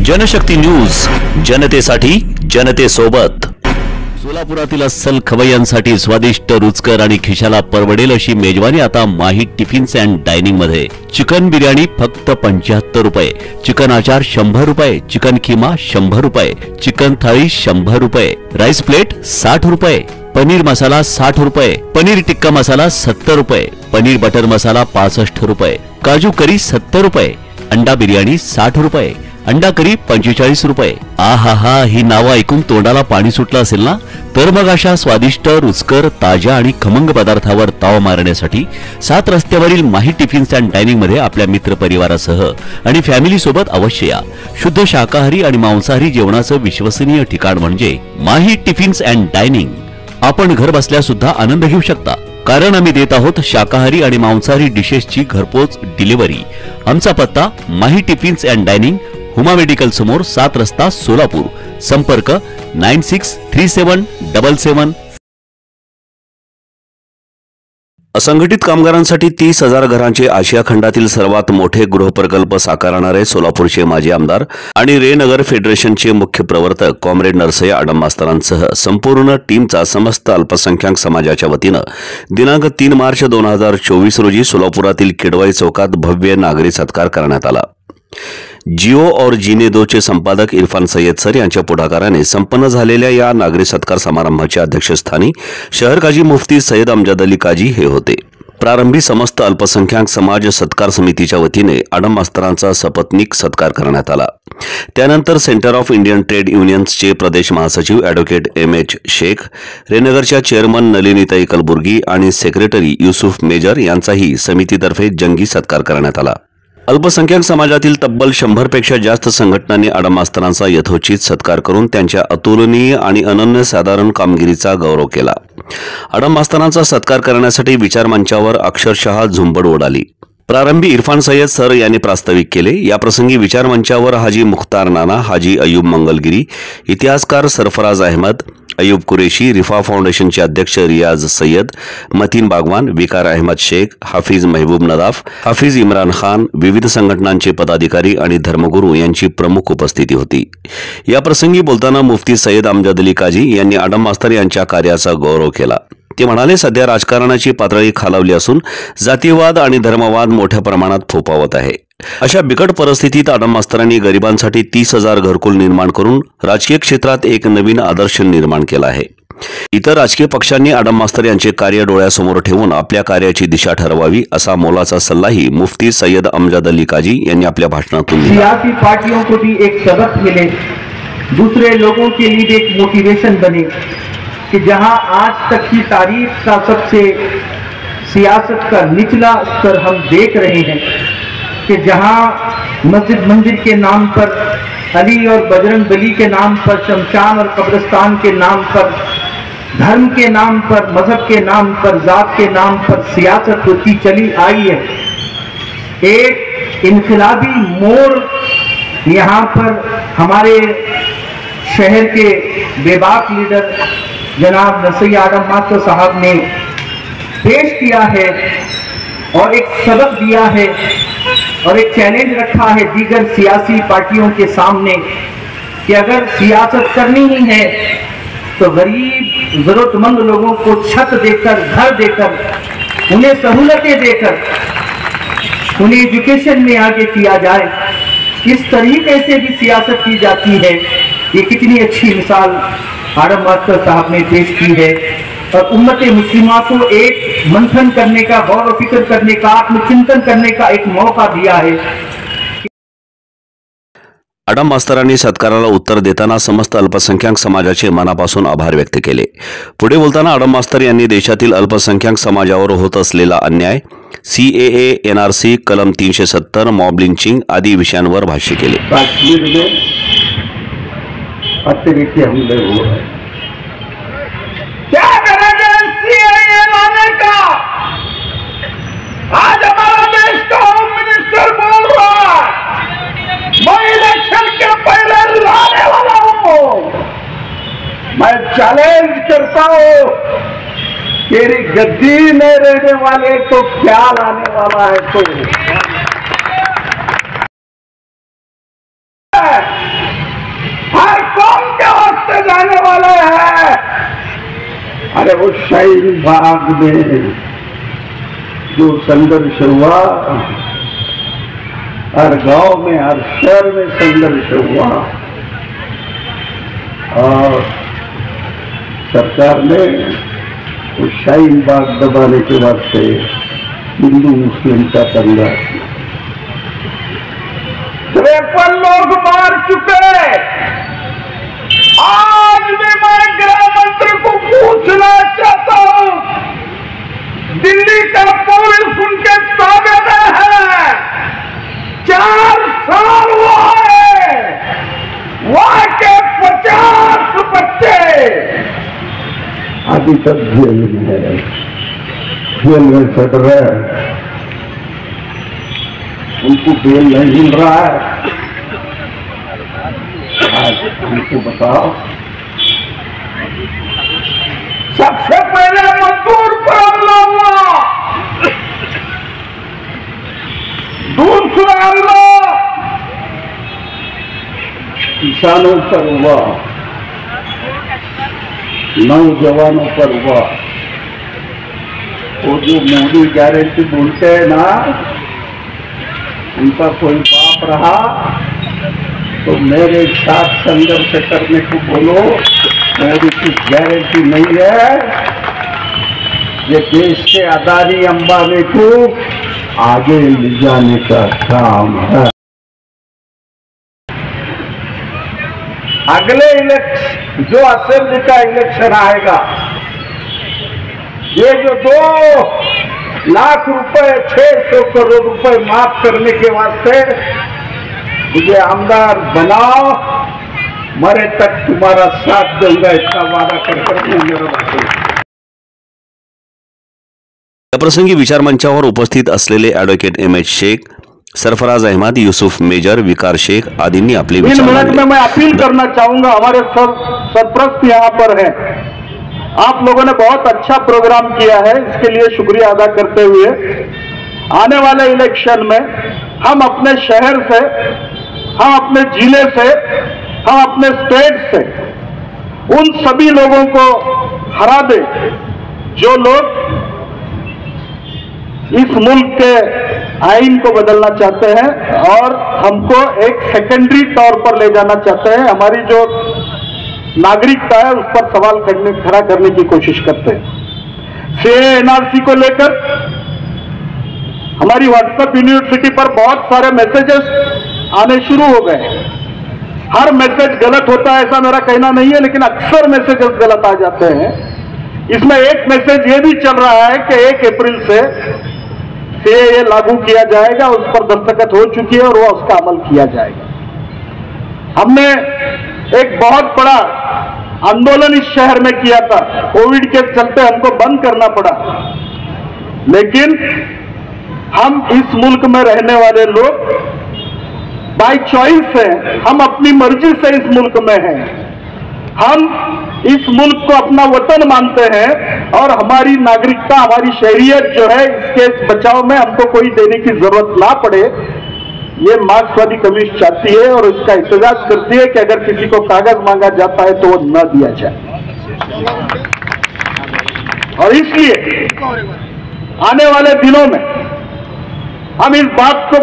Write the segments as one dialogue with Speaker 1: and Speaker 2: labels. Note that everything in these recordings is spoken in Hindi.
Speaker 1: जनशक्ती न्यूज, जनतेसाठी जनतेसोबत। सोलापुरातील अस्सल खवय्यांसाठी स्वादिष्ट, रुचकर आणि खिशाला परवडेल अशी मेजवानी आता माही टिफिन्स अँड डायनिंग मध्ये। चिकन बिर्याणी फक्त 75 रुपये, चिकन आचार 100 रुपये, चिकन खिमा 100 रुपये, चिकन थाळी 100 रुपये, राईस प्लेट 60 रुपये, पनीर मसाला 60 रुपये, पनीर टिक्का मसाला 70 रुपये, पनीर बटर मसाला 65 रुपये, काजू करी 70 रुपये, अंडा बिर्याणी 60 रुपये, अंडा करी 45 रुपये। आहा, ही नावं ऐकून तोंडाला पाणी सुटलं असेल ना? तर मग अशा स्वादिष्ट, रुचकर, ताज्या आणि खमंग पदार्थावर ताव मारण्यासाठी 7 रस्त्यावरील माही टिफिन्स अँड डायनिंग मध्ये आपल्या मित्र परिवारासह आणि फॅमिली सोबत अवश्य या। शुद्ध शाकाहारी आणि मांसाहारी जेवणाचं विश्वसनीय ठिकाण म्हणजे माही टिफिन्स अँड डायनिंग। आपण घर बसल्या सुद्धा आनंद घेऊ शकता, कारण आम्ही देत आहोत शाकाहारी आणि मांसाहारी डिशेसची घरपोच डिलिव्हरी। आमचा पत्ता Mahi tiffins and dining, Huma medical समोर, 7 रस्ता, सोलापूर। संपर्क 963777। असंघटित कामगारांसाठी 30,000 घरांचे आशिया खंडातील सर्वात मोठे गृहप्रकल्प साकारणारे सोलापूरचे माजी आमदार आणि रे नगर फेडरेशनचे मुख्य प्रवर्तक कॉम्रेड नरसय्या आडम मास्तरांसह संपूर्ण टीमचा समस्त अल्पसंख्याक समाजाच्या वतीनं दिनांक 3 मार्च 2024 रोजी सोलापुरातील किडवाई चौकात भव्य नागरी सत्कार करण्यात आला। जिओ और जीने दो चे संपादक इरफान सय्यद सर यांच्या पुढाकाराने संपन्न झालेल्या या नागरी सत्कार समारंभाच्या अध्यक्षस्थानी शहर काजी मुफ्ती सय्यद अमजद अली काजी हे होते। प्रारंभी समस्त अल्पसंख्याक समाज सत्कार समितीच्या वतीने आडम मास्तरांचा सपत्नीक सत्कार करण्यात आला। त्यानंतर सेंटर ऑफ इंडियन ट्रेड युनियन्सचे प्रदेश महासचिव ॲडव्होकेट MH शेख, रेनगरच्या चेअरमन नलिनीताई कलबुर्गी आणि सेक्रेटरी युसुफ मेजर यांचाही समितीतर्फे जंगी सत्कार करण्यात आला। अल्पसंख्याक समाजातील तब्बल 100 पेक्षा जास्त संघटनांनी आडम मास्तरांचा यथोचित सत्कार करून त्यांच्या अतुलनीय आणि अनन्यसाधारण कामगिरीचा गौरव केला। आडम मास्तरांचा सत्कार करण्यासाठी विचारमंचावर अक्षरशः झुंबड उडाली। प्रारंभी इरफान सय्यद सर यांनी प्रास्ताविक केले। याप्रसंगी विचारमंचावर हाजी मुख्तार नाना, हाजी अयूब मंगलगिरी, इतिहासकार सरफराज अहमद, अयूब कुरेशी, रिफा फाउंडेशनचे अध्यक्ष रियाज सय्यद, मतीन बागवान, विकार अहमद शेख, हाफिज महबूब नदाफ, हाफिज इम्रान खान, विविध संघटनांचे पदाधिकारी आणि धर्मगुरू यांची प्रमुख उपस्थिती होती। याप्रसंगी बोलताना मुफ्ती सय्यद अमजद अली काजी यांनी आडम मास्तर यांच्या कार्याचा गौरव केला। ते म्हणाले, सध्या राजकारणाची पातळी खालावली असून जातीयवाद आणि धर्मवाद मोठ्या प्रमाणात फोफावत आहे। अशा बिकट परिस्थितीत आडम मास्तरांनी गरिबांसाठी 30,000 घरकुल निर्माण करून राजकीय क्षेत्रात एक नवीन आदर्श निर्माण केला आहे। इतर राजकीय पक्षांनी आडम मास्तर यांचे कार्य डोळ्यासमोर ठेवून आपल्या कार्याची दिशा ठरवावी असा मोलाचा सल्लाही मुफ्ती सय्यद अमजद अली काजी यांनी आपल्या भाषणातून दिला।
Speaker 2: सियासी पार्टियों को भी एक सबक मिले, दूसरे लोगों के लिए एक मोटिवेशन बने कि जहां आज तक की तारीख का सबसे सियासत का निचला स्तर हम देख रहे हैं कि जहां मस्जिद मंदिर के नाम पर, अली और बजरंग बली के नाम पर, शमशान और कब्रिस्तान के नाम पर, धर्म के नाम पर, मजहब के नाम पर, जात के नाम पर सियासत होती चली आई है। एक इनकलाबी मोड़ यहाँ पर हमारे शहर के बेबाक लीडर जनाब नरसय्या आडम मास्तर साहब ने पेश किया है और एक सबक दिया है और एक चैलेंज रखा है दीगर सियासी पार्टियों के सामने कि अगर सियासत करनी ही है तो गरीब जरूरतमंद लोगों को छत देकर, घर देकर, उन्हें सहूलतें देकर उन्हें एजुकेशन में आगे किया जाए। इस तरीके से भी सियासत की जाती है। ये कितनी अच्छी मिसाल आडम मास्तर साहब ने पेश की है और उम्मते मुस्लिमा को एक मंथन करने का, गौर व फिक्र करने का, आत्मचिंतन करने का एक मौका दिया है।
Speaker 1: आडम मास्तरांनी सत्काराला उत्तर देताना समस्त अल्पसंख्याक समाजाचे मनापासून आभार व्यक्त केले। पुढे बोलताना आडम मास्तर यांनी देशातील अल्पसंख्याक समाजावर होत असलेला अन्याय, CAA, NRC, कलम 370, मॉब लिंचिंग आदी विषयांवर भाष्य केले।
Speaker 2: काश्मीर में अतिरेकी हमले हो रहे हैं, क्या करेंगे CAA लाने का? आज हमारा देश का होम मिनिस्टर बोल रहा है मैं इलेक्शन के पहले लाने वाला हूं। मैं चैलेंज करता हूं, तेरी गद्दी में रहने वाले को क्या लाने वाला है तू?
Speaker 3: हर कौम के वास्ते जाने वाला है। अरे वो शाहीन बाग में जो संघर्ष हुआ, हर गांव में हर शहर में संघर्ष हुआ और सरकार ने उस शाहीन बाग दबाने के वास्ते हिंदू मुस्लिम का दंगा किया। 53 लोग मार चुके। आज भी मैं गृह मंत्री को पूछना चाहता हूं, दिल्ली का पुलिस उनके ताबे में है, 4 साल हुआ है, वहां के 50 बच्चे अभी तक जेल में है, जेल में सड़ रहे हैं, उनको बेल नहीं मिल रहा है। आज उनको बताओ, सबसे पहले मजदूर पर हमला हुआ, दूसरा हमला किसानों पर हुआ, नौजवानों पर हुआ। वो जो मोदी गारंटी बोलते हैं ना, उनका कोई बाप रहा तो मेरे साथ संघर्ष करने को बोलो। मोदी की गारंटी नहीं है, ये देश के अदानी अंबानी को आगे ले जाने का काम है। अगले इलेक्शन जो असेंबली का इलेक्शन आएगा, ये जो 2 लाख रुपए 600 करोड़ रुपए माफ करने के वास्ते मुझे आमदार बनाओ, मरे तक तुम्हारा साथ दूंगा, इसका वादा कर मेरा बात।
Speaker 1: याप्रसंगी विचारमंचावर उपस्थित असलेले advocate M H. Shaikh, Sarfaraz Ahmed, Yusuf Major, Vikar Shaikh आदींनी आपले
Speaker 3: इन
Speaker 1: विचार
Speaker 3: मिनट में मैं अपील करना चाहूंगा, हमारे सरप्रस्त यहाँ पर हैं, आप लोगों ने बहुत अच्छा प्रोग्राम किया है, इसके लिए शुक्रिया अदा करते हुए आने वाले इलेक्शन में हम अपने शहर से, हम अपने जिले से, हम अपने स्टेट से उन सभी लोगों को हरा दें जो लोग इस मुल्क के आइन को बदलना चाहते हैं और हमको एक सेकेंडरी तौर पर ले जाना चाहते हैं, हमारी जो नागरिकता है उस पर सवाल खड़ा करने की कोशिश करते हैं। सीएए एनआरसी को लेकर हमारी व्हाट्सएप यूनिवर्सिटी पर बहुत सारे मैसेजेस आने शुरू हो गए। हर मैसेज गलत होता है ऐसा मेरा कहना नहीं है, लेकिन अक्सर मैसेजेस गलत आ जाते हैं। इसमें एक मैसेज ये भी चल रहा है कि 1 अप्रैल से सीएए लागू किया जाएगा, उस पर दस्तखत हो चुकी है और वो उसका अमल किया जाएगा। हमने एक बहुत बड़ा आंदोलन इस शहर में किया था, कोविड के चलते हमको बंद करना पड़ा, लेकिन हम इस मुल्क में रहने वाले लोग बाय चॉइस हैं, हम अपनी मर्जी से इस मुल्क में हैं, हम इस मुल्क को अपना वतन मानते हैं और हमारी नागरिकता, हमारी शहरियत जो है, इसके बचाव में हमको कोई देने की जरूरत ना पड़े, ये मार्क्सवादी कम्युनिस्ट चाहती है और इसका एहतजाज करती है कि अगर किसी को कागज मांगा जाता है तो वो न दिया जाए। और इसलिए आने वाले दिनों में हम इस बात को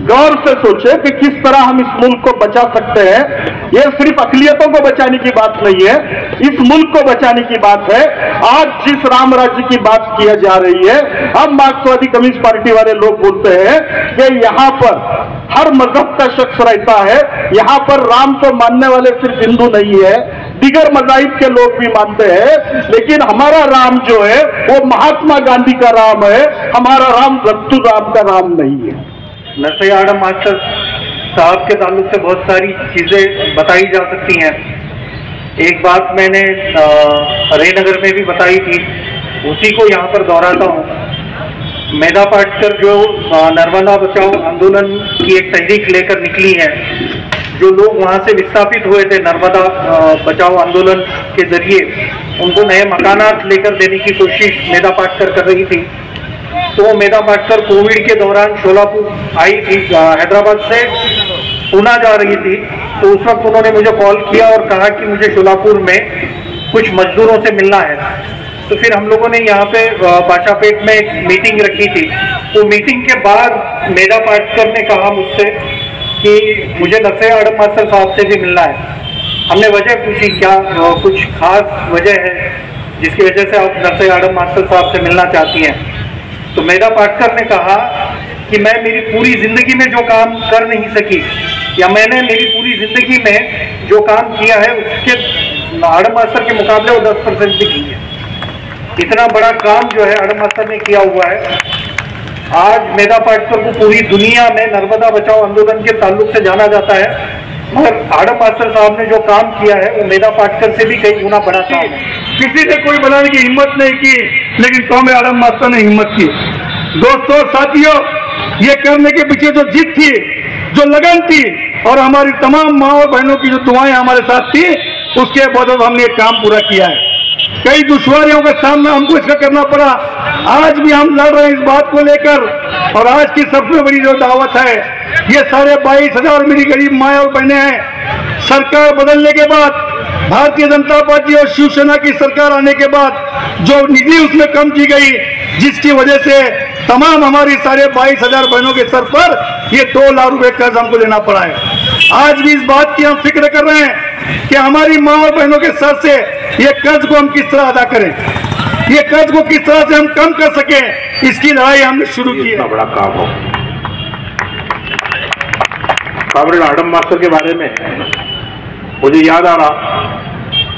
Speaker 3: गौर से सोचें कि किस तरह हम इस मुल्क को बचा सकते हैं। यह सिर्फ अक़लियतों को बचाने की बात नहीं है, इस मुल्क को बचाने की बात है। आज जिस राम राज्य की बात किया जा रही है, हम मार्क्सवादी कम्युनिस्ट पार्टी वाले लोग बोलते हैं कि यहाँ पर हर मजहब का शख्स रहता है, यहाँ पर राम को मानने वाले सिर्फ हिंदू नहीं है, दिगर मज़ाहिब के लोग भी मानते हैं, लेकिन हमारा राम जो है वो महात्मा गांधी का राम है, हमारा राम रत्तू राम का राम नहीं है।
Speaker 2: नरसैया आडम मास्टर साहब के ताल्लुक से बहुत सारी चीज़ें बताई जा सकती हैं। एक बात मैंने रेनगर में भी बताई थी, उसी को यहाँ पर दोहराता हूँ। मेधा पाटकर जो नर्मदा बचाओ आंदोलन की एक तहरीक लेकर निकली है, जो लोग वहाँ से विस्थापित हुए थे नर्मदा बचाओ आंदोलन के जरिए, उनको नए मकानात लेकर देने की कोशिश मेधा पाटकर कर रही थी। तो मेधा पाटकर कोविड के दौरान शोलापुर आई थी हैदराबाद से,
Speaker 3: पूना जा रही थी, तो उस वक्त उन्होंने मुझे कॉल किया और कहा कि मुझे शोलापुर में कुछ मजदूरों से मिलना है। तो फिर हम लोगों ने यहाँ पे बाशापेट में एक मीटिंग रखी थी। तो मीटिंग के बाद मेधा पाटकर ने कहा मुझसे कि मुझे नरसैया आडम मास्टर साहब से भी मिलना है। हमने वजह पूछी, क्या कुछ खास वजह है जिसकी वजह से आप नरसैया आडम मास्टर साहब से मिलना चाहती हैं? तो मेधा पाटकर ने कहा कि मैं मेरी पूरी जिंदगी में जो काम कर नहीं सकी, या मैंने मेरी पूरी जिंदगी में जो काम किया है उसके आडम मास्टर के मुकाबले वो 10% भी की है। इतना बड़ा काम जो है आडम मास्टर ने किया हुआ है। आज मेधा पाटकर को पूरी दुनिया में नर्मदा बचाओ आंदोलन के ताल्लुक से जाना जाता है, मगर आडम मास्टर साहब ने जो काम किया है वो मेधा पाटकर से भी कई गुना बड़ा काम है।
Speaker 4: किसी ने कोई बनाने की हिम्मत नहीं की, लेकिन कौमे आडम मास्टर ने हिम्मत की। दोस्तों साथियों, ये करने के पीछे जो जिद थी, जो लगन थी, और हमारी तमाम माँ और बहनों की जो दुआएं हमारे साथ थी, उसके बदौलत हमने ये काम पूरा किया है। कई दुश्वारियों का सामना हमको इसका करना पड़ा, आज भी हम लड़ रहे हैं इस बात को लेकर। और आज की सबसे बड़ी जो दावत है, ये सारे 22,000 मेरी गरीब माएँ और बहनें हैं। सरकार बदलने के बाद, भारतीय जनता पार्टी और शिवसेना की सरकार आने के बाद जो निधि उसमें कम की गई, जिसकी वजह से तमाम हमारी सारे 22,000 बहनों के सर पर ये 2 लाख रुपए कर्ज हमको लेना पड़ा है। आज भी इस बात की हम फिक्र कर रहे हैं कि हमारी माँ और बहनों के सर से ये कर्ज को हम किस तरह अदा करें, ये कर्ज को किस तरह से हम कम कर सकें, इसकी लड़ाई हमने शुरू की है।
Speaker 3: बड़ा काम हो। कॉमरेड आडम मास्टर के बारे में मुझे याद आ रहा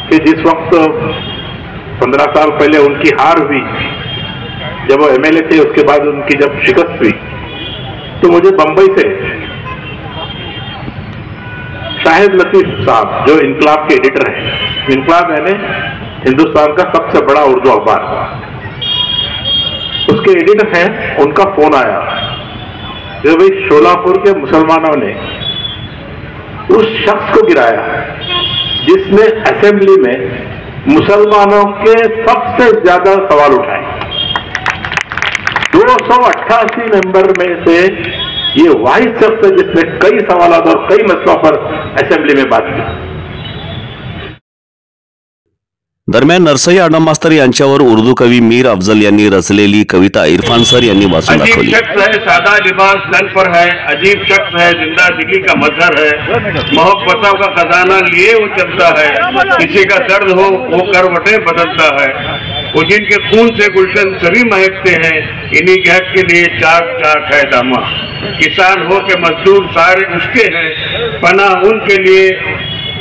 Speaker 3: कि जिस वक्त 15 साल पहले उनकी हार हुई, जब वो एमएलए थे, उसके बाद उनकी जब शिकस्त हुई, तो मुझे बंबई से शाहिद लतीफ साहब, जो इनकलाब के एडिटर हैं, इनकलाब यानी हिंदुस्तान का सबसे बड़ा उर्दू अखबार, उसके एडिटर हैं, उनका फोन आया कि भाई शोलापुर के मुसलमानों ने उस शख्स को गिराया जिसने असेंबली में मुसलमानों के सबसे ज्यादा सवाल उठाए। 288 मेंबर में से ये वाहिद शख्स है जिसने कई सवाल और कई मसलों पर असेंबली में बात की।
Speaker 1: दरम्यान नरसैया आडम मास्तर यांच्यावर उर्दू कवी मीर अफजल यांनी रचलेली कविता इरफान सर यांनी वाचून दाखवली।
Speaker 5: अजीब शख्स है, सादा लिबास तन पर है, अजीब शख्स है, जिंदा दिली का मजहर है, मोहब्बतों का खजाना लिए वो चलता है, किसी का दर्द हो वो करवटें बदलता है, वो जिनके खून से गुलशन सभी महकते हैं, इन्हीं के हक के लिए चाक चाक है दामा, किसान हो के मजदूर सारे उसके हैं, पनाह उनके लिए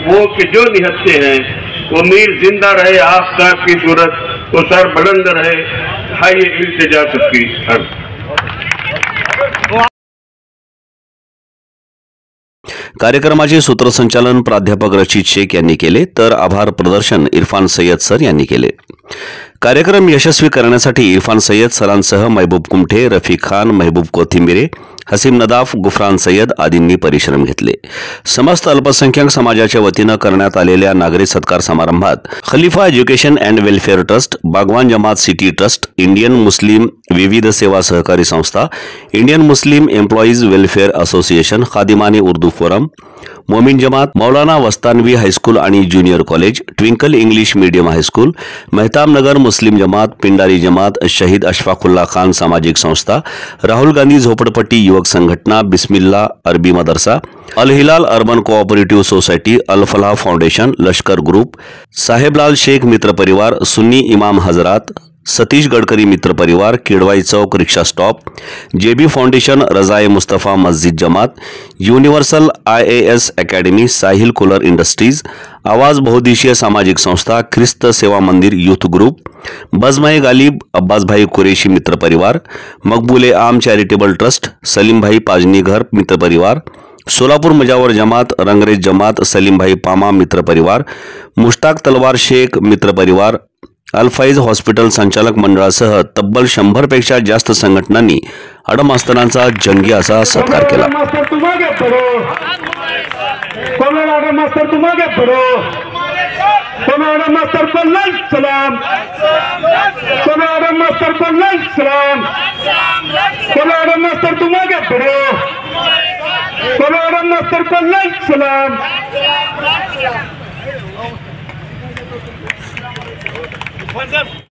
Speaker 5: वो कि जो निहत्ते हैं, वो मीर जिंदा रहे आफताब की सूरत, वो सर बुलंद रहे, हाय इल्तिजा सबकी हर।
Speaker 1: कार्यक्रमाचे सूत्रसंचालन प्राध्यापक रशीद शेख यांनी केले, तर आभार प्रदर्शन इरफान सय्यद सर यांनी केले। कार्यक्रम यशस्वी करण्यासाठी इरफान सय्यद सरांसह महबूब कुमठे, रफिक खान, महबूब कोथिंबिरे, हसीम नदाफ, गुफरान सय्यद आदींनी परिश्रम घेतले। समस्त अल्पसंख्याक समाजाच्या वतीनं करण्यात आलेल्या नागरी सत्कार समारंभात Khalifa education and welfare trust, Bagwan Jamat city trust, Indian Muslim विविध सेवा सहकारी संस्था, Indian Muslim employees welfare association, Khadimani Urdu forum, Momin Jamat, Maulana Vastanvi high school आणि junior college, twinkle English medium high school, Mehtab Nagar Muslim Jamat, Pindari Jamat, Shaheed Ashfaqulla Khan सामाजिक संस्था, राहुल गांधी झोपडपट्टी युवक संघटना, बिस्मिल्ला अरबी मदरसा, अल हिलाल अर्बन कोऑपरेटिव्ह सोसायटी, अल फलाह फाउंडेशन, लष्कर ग्रुप, साहेबलाल शेख मित्र परिवार, सुन्नी इमाम हजरात, सतीश गडकरी मित्र परिवार, किडवाई चौक रिक्षा स्टॉप, जेबी फाउंडेशन, रजाए मुस्तफा मस्जिद जमात, युनिव्हर्सल IAS अकॅडमी, साहिल कूलर इंडस्ट्रीज, आवाज बहुद्देशीय सामाजिक संस्था, ख्रिस्त सेवा मंदिर यूथ ग्रुप, बजमाए गालिब, अब्बास भाई कुरेशी मित्र परिवार, मकबूले आम चॅरिटेबल ट्रस्ट, सलीम भाई पाजनी घर मित्र परिवार, सोलापूर मुजावर जमात, रंगरेज जमात, सलीम भाई पामा मित्र परिवार, मुश्ताक तलवार शेख मित्र परिवार, अल्फाईज हॉस्पिटल संचालक मंडळासह तब्बल 100 पेक्षा जास्त संघटनांनी आडम मास्तरांचा जंगी असा सत्कार केला।
Speaker 4: मास्तर तुम आगे बढ़ो।
Speaker 3: मैडम मास्टर को लाइक सलाम, मैडम मास्टर को लाइक सलाम, मैडम मास्टर तुम आगे बढ़ो, मैडम मास्टर को लाइक सलाम।